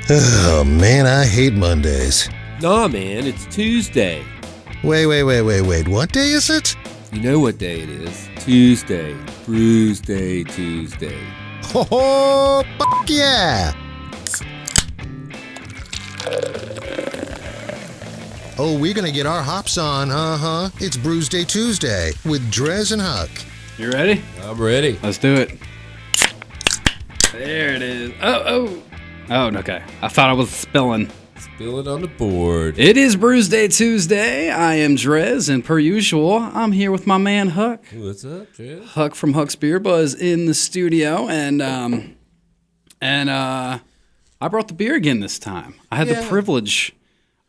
Oh, man, I hate Mondays. Nah, man, it's Tuesday. Wait. What day is it? You know what day it is. Tuesday. Brewsday Tuesday. Oh, fuck yeah! Oh, we're gonna get our hops on, It's Brewsday Tuesday with DreZ and Huck. You ready? I'm ready. Let's do it. There it is. Oh, okay. I thought I was spilling. Spill it on the board. It is Brewsday Tuesday. I am DreZ, and per usual, I'm here with my man Huck. What's up, DreZ? Huck from Huck's Beer Buzz in the studio, and I brought the beer again this time. I had the privilege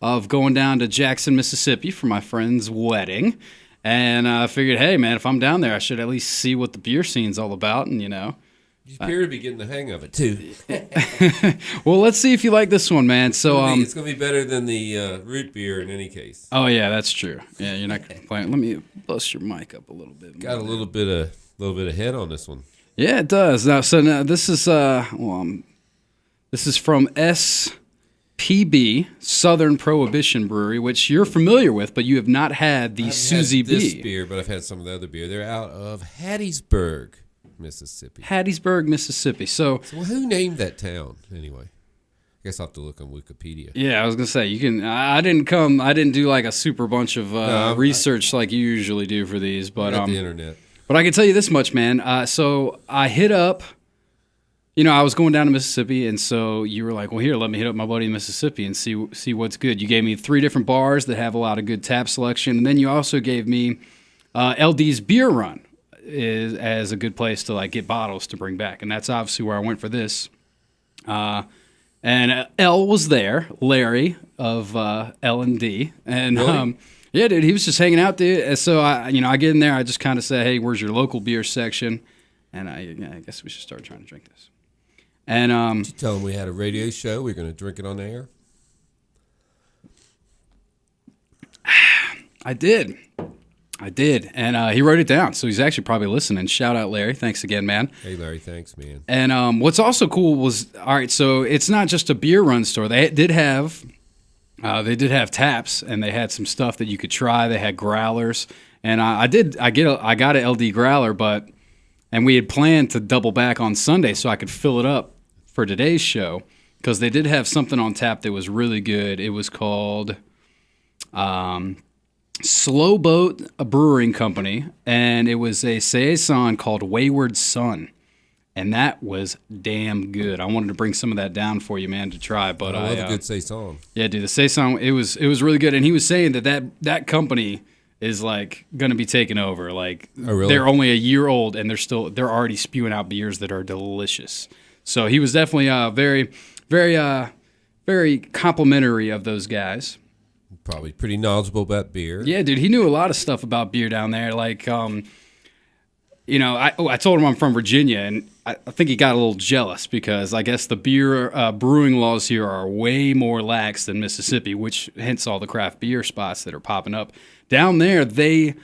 of going down to Jackson, Mississippi for my friend's wedding, and I figured, hey man, if I'm down there, I should at least see what the beer scene's all about, and You appear to be getting the hang of it too. Well, let's see if you like this one, man. So it's gonna be better than the root beer in any case. Oh yeah, that's true. Yeah, you're not complaining. Let me bust your mic up a little bit. Got a little bit of head on this one. Yeah, it does. Now this is this is from SPB, Southern Prohibition Brewery, which you're familiar with, but you have not had the Suzy B. This B. beer, but I've had some of the other beer. They're out of Hattiesburg, Mississippi. Hattiesburg, Mississippi. So who named that town anyway? I guess I'll have to look on Wikipedia. Yeah, I was gonna say you can. I didn't do like a super bunch of research like you usually do for these, but the internet. But I can tell you this much, man. So I hit up. I was going down to Mississippi, and so you were like, well, here, let me hit up my buddy in Mississippi and see what's good. You gave me 3 different bars that have a lot of good tap selection, and then you also gave me LD's Beer Run as a good place to like get bottles to bring back, and that's obviously where I went for this. And L was there, Larry of L&D, and really? Yeah, dude, he was just hanging out, dude. And so I get in there, I just kind of say, hey, where's your local beer section? And I guess we should start trying to drink this. And did you tell him we had a radio show? We're going to drink it on the air. I did, and he wrote it down, so he's actually probably listening. Shout out, Larry. Thanks again, man. Hey, Larry, thanks, man. And what's also cool was, all right, so it's not just a beer run store. They did have taps, and they had some stuff that you could try. They had growlers, and I got an LD growler, and we had planned to double back on Sunday so I could fill it up for today's show, because they did have something on tap that was really good. It was called Slow Boat, a brewing company, and it was a saison called Wayward Sun, and that was damn good. I wanted to bring some of that down for you, man, to try. But I love a good saison. Yeah, dude, the saison it was really good, and he was saying that company is like going to be taken over. Like, oh, really? They're only a year old, and they're already spewing out beers that are delicious. So he was definitely very, very, very complimentary of those guys. Probably pretty knowledgeable about beer. Yeah, dude, he knew a lot of stuff about beer down there. Like, I told him I'm from Virginia, and I think he got a little jealous because I guess the beer brewing laws here are way more lax than Mississippi, which hence all the craft beer spots that are popping up. Down there, they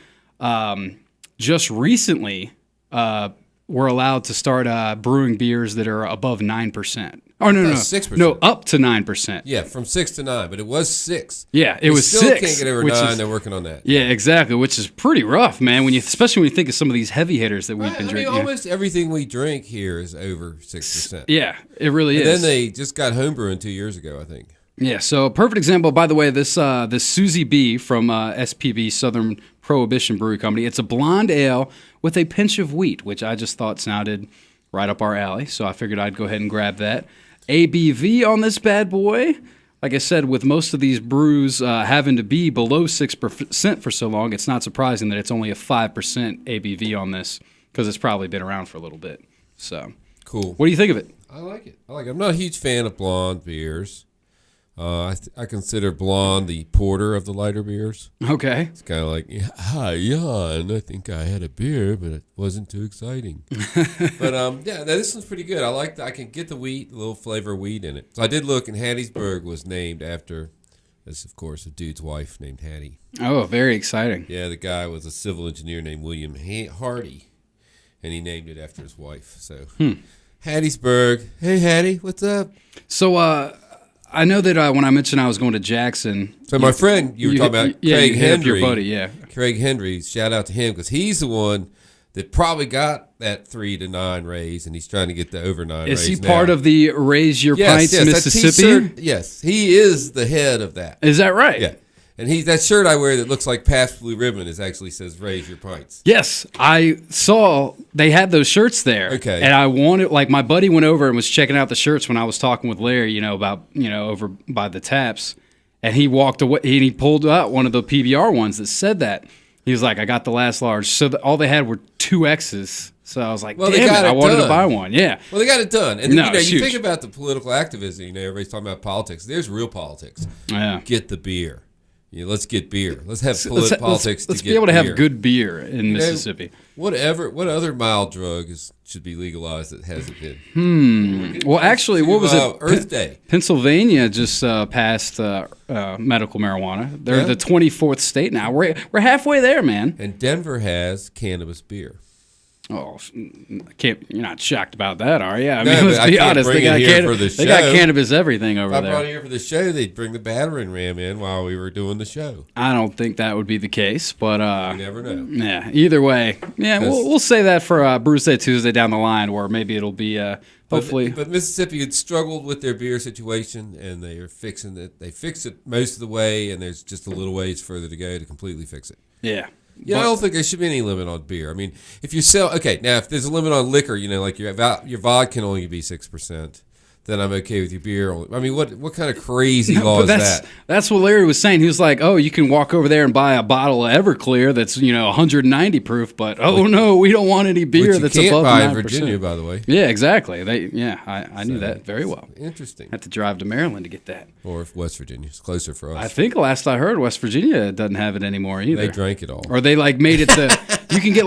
just recently were allowed to start brewing beers that are above 9%. Oh, no, 6%. No, up to 9%. Yeah, from 6 to 9, but it was 6. Yeah, it was 6. Still can't get over 9. They're working on that. Yeah, exactly, which is pretty rough, man. Especially when you think of some of these heavy hitters that we've been drinking. Almost everything we drink here is over 6%. Yeah, it really is. And then they just got homebrewing 2 years ago, I think. Yeah, so a perfect example. By the way, this Suzy B from SPB, Southern Prohibition Brewery Company. It's a blonde ale with a pinch of wheat, which I just thought sounded right up our alley. So I figured I'd go ahead and grab that. ABV on this bad boy, like I said, with most of these brews having to be below 6% for so long, it's not surprising that it's only a 5% ABV on this, because it's probably been around for a little bit. So cool. What do you think of it? I like it. I'm not a huge fan of blonde beers. I consider blonde the porter of the lighter beers. Okay. It's kind of like, hi, Jan, I think I had a beer, but it wasn't too exciting. But, this one's pretty good. I can get the wheat, a little flavor of wheat in it. So I did look, and Hattiesburg was named after, this, of course, a dude's wife named Hattie. Oh, very exciting. Yeah, the guy was a civil engineer named William Hardy, and he named it after his wife. So, Hattiesburg. Hey, Hattie, what's up? So, I know that when I mentioned I was going to Jackson. So my friend, you were talking about Craig you hit up Henry. your buddy, yeah. Craig Henry, shout out to him because he's the one that probably got that 3 to 9 raise, and he's trying to get the over 9 raise. Is he part of the Raise Your Pints that Mississippi? T-shirt, yes, he is the head of that. Is that right? Yeah. And that shirt I wear that looks like Pabst Blue Ribbon actually says "Raise Your Pints." Yes, I saw they had those shirts there. Okay. And I wanted, like, my buddy went over and was checking out the shirts when I was talking with Larry, about, over by the taps. And he walked away and he pulled out one of the PBR ones that said that. He was like, I got the last large. So all they had were 2 X's. So I was like, damn it, I wanted to buy one. Yeah. Well, they got it done. And, No, you think about the political activism, everybody's talking about politics. There's real politics. Yeah. Get the beer. Let's get beer. Let's have politics let's to be get able to beer. have good beer in Mississippi. What other mild drug should be legalized that hasn't been? Well, actually, what was it? Earth Day. Pennsylvania just passed medical marijuana. They're the 24th state now. We're halfway there, man. And Denver has cannabis beer. Oh, you're not shocked about that, are you? I No, mean, but let's be can't honest. bring it here for the They got show. cannabis everything over If I brought it there. here for the show, they'd bring the battering ram in while we were doing the show. I don't think that would be the case, but You never know. yeah. Either way, yeah, we'll say that for Brewsday Tuesday down the line, where maybe it'll be hopefully. But Mississippi had struggled with their beer situation, and they are fixing it. They fixed it most of the way, and there's just a little ways further to go to completely fix it. Yeah. I don't think there should be any limit on beer. I mean, if you sell, now if there's a limit on liquor, like your vodka can only be 6%, then I'm okay with your beer. I mean, what kind of crazy law is that? That's what Larry was saying. He was like, "Oh, you can walk over there and buy a bottle of Everclear that's 190 proof, but no, we don't want any beer that's you can't above buy 9%." in Virginia, by the way. Yeah, exactly. I knew that very well. Interesting. Had to drive to Maryland to get that. Or if West Virginia, it's closer for us. I think last I heard, West Virginia doesn't have it anymore either. They drank it all. Or they made it you can get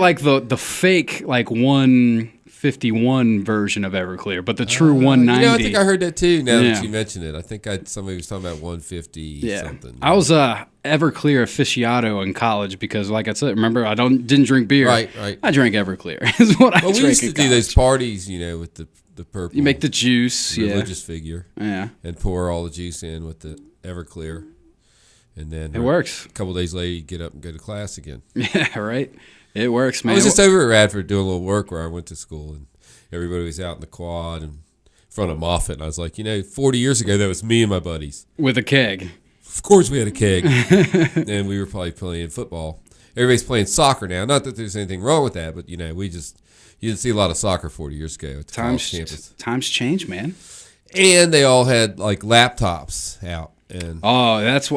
the fake 151 version of Everclear, but the true 190. I think I heard that too. Now Yeah. that you mentioned it, I think somebody was talking about 150 something. I was a Everclear aficionado in college because, like I said, remember I didn't drink beer. Right. I drank Everclear. Is what I drank. We used to in do college. those parties, with the purple. You make the juice, religious figure, yeah, and pour all the juice in with the Everclear, and then it works. A couple of days later, you get up and go to class again. Yeah, right. It works, man. I was just over at Radford doing a little work where I went to school, and everybody was out in the quad and in front of Moffett, and I was like, 40 years ago, that was me and my buddies. With a keg. Of course we had a keg, and we were probably playing football. Everybody's playing soccer now. Not that there's anything wrong with that, but, you didn't see a lot of soccer 40 years ago at the college campus. Times change, man. And they all had, laptops out. And that's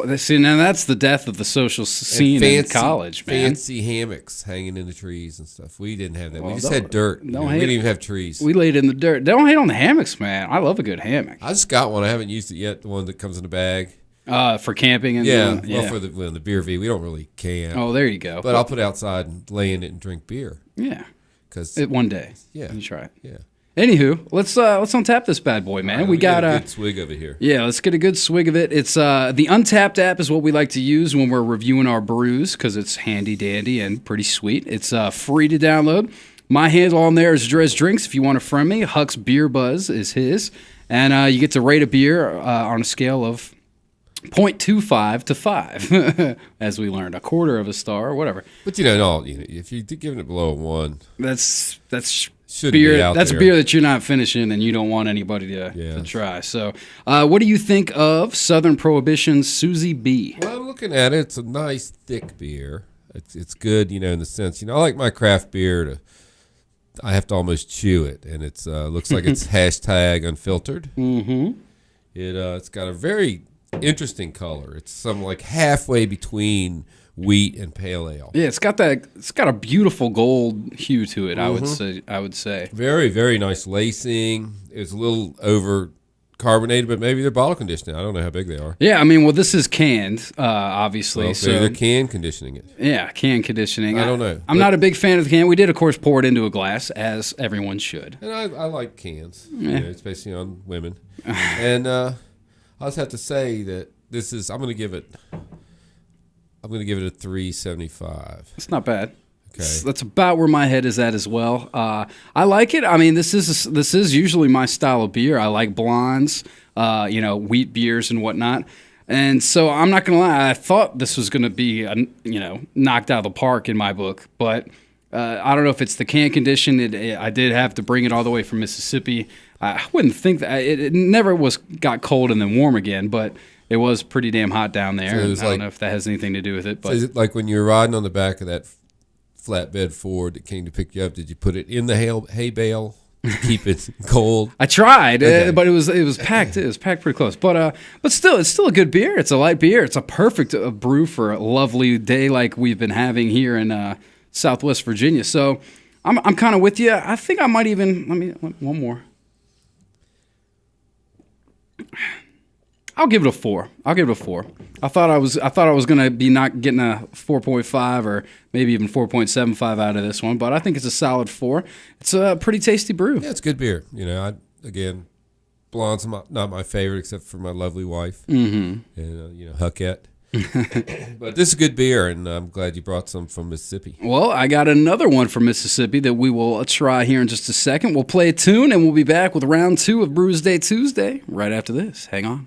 the death of the social scene in college, man. Fancy hammocks hanging in the trees and stuff. We didn't have that. We just had dirt. We didn't even have trees. We laid in the dirt. Don't hate on the hammocks, man. I love a good hammock. I just got one. I haven't used it yet. The one that comes in a bag. For camping and well, for the beer V, we don't really camp. Oh, there you go. But I'll put it outside and lay in it and drink beer. Yeah, because one day. Yeah, you try it. Yeah. Anywho, let's untap this bad boy, man. Right, we got a good swig of it here. Yeah, let's get a good swig of it. It's the Untapped app is what we like to use when we're reviewing our brews because it's handy dandy and pretty sweet. It's free to download. My handle on there is DreZ Drinks. If you want to friend me, Huck's Beer Buzz is his, and you get to rate a beer on a scale of 0.25 to 5, as we learned, a quarter of a star or whatever. But if you're giving it below a 1, that's shouldn't beer. Be out that's there. Beer that you're not finishing and you don't want anybody to try. So, what do you think of Southern Prohibition's Suzy B? Well, I'm looking at it. It's a nice thick beer. It's good, in the sense. I like my craft beer I have to almost chew it, and it's looks like it's hashtag unfiltered. Mm-hmm. It's got a very interesting color. It's some halfway between wheat and pale ale. Yeah, it's got a beautiful gold hue to it. Mm-hmm. I would say. Very, very nice lacing. It's a little over carbonated, but maybe they're bottle conditioning. I don't know how big they are. Yeah, I mean, well, this is canned, obviously. Well, so they're can conditioning it. Yeah, can conditioning. I don't know. I'm not a big fan of the can. We did, of course, pour it into a glass, as everyone should. And I like cans. Yeah. Especially on women. And I just have to say that this is. I'm going to give it a 3.75. It's not bad. Okay. That's about where my head is at as well. I like it. I mean, this is usually my style of beer. I like blondes. wheat beers and whatnot. And so I'm not going to lie, I thought this was going to be, knocked out of the park in my book. But I don't know if it's the can condition. I did have to bring it all the way from Mississippi. I wouldn't think that it never got cold and then warm again, but it was pretty damn hot down there. So I don't know if that has anything to do with it. But so is it like when you were riding on the back of that flatbed Ford that came to pick you up, did you put it in the hay bale to keep it cold? I tried, but it was packed. It was packed pretty close. But still, it's still a good beer. It's a light beer. It's a perfect brew for a lovely day like we've been having here in Southwest Virginia. So I'm kind of with you. I think I might even one more. I'll give it a 4. I thought I was gonna be not getting a 4.5 or maybe even 4.75 out of this one, but I think it's a solid 4. It's a pretty tasty brew. Yeah, it's good beer. Again, blonde's not my favorite except for my lovely wife, and Huckette. But this is good beer, and I'm glad you brought some from Mississippi. Well, I got another one from Mississippi that we will try here in just a second. We'll play a tune, and we'll be back with round 2 of Brewsday Tuesday right after this. Hang on.